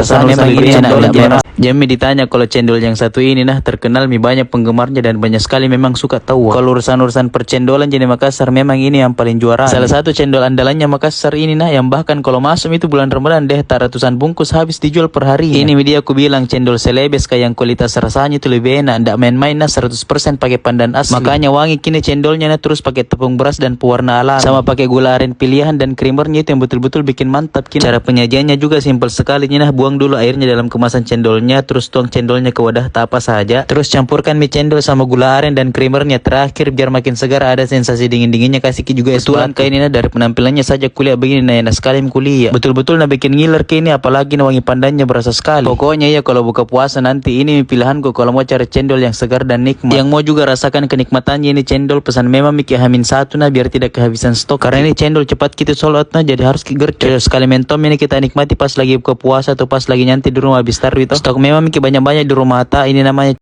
Memang ini enak enak. Jammi ditanya kalau cendol yang satu ini nah terkenal banyak penggemarnya dan banyak sekali memang suka tahu. Kalau urusan percendolan jadi Makassar memang ini yang paling juara. Salah satu cendol andalannya Makassar ini nah yang bahkan kalau masuk itu bulan Ramadan deh ratusan bungkus habis dijual per hari. Ini media aku bilang cendol selebes kayak yang kualitas rasanya itu lebih enak, ndak main-main nah 100% pakai pandan asli. Makanya wangi kini cendolnya nah terus pakai tepung beras dan pewarna alami sama pakai gula aren pilihan dan creamernya itu yang betul-betul bikin mantap kini. Cara penyajiannya juga simpel sekali nah buang dulu airnya dalam kemasan cendolnya, terus tuang cendolnya ke wadah tak apa saja, terus campurkan mie cendol sama gula aren dan creamernya terakhir biar makin segar ada sensasi dingin-dinginnya, kasih juga es batu. Kayak ini nah dari penampilannya saja kuliah begini nah enak sekali kuliah, betul-betul nah bikin ngiler ke ini, apalagi nah wangi pandannya berasa sekali. Pokoknya ya kalau buka puasa nanti ini pilihanku kalau mau cari cendol yang segar dan nikmat, yang mau juga rasakan kenikmatannya ini cendol, pesan memang Miki Hamin satu nah biar tidak kehabisan stok karena ini cendol cepat kita sold out nah jadi harus gercep sekali mentom ini kita nikmati pas lagi buka puasa atau pas lagi nyantai di rumah habis taruh itu stok memang Miki banyak-banyak di rumah ini namanya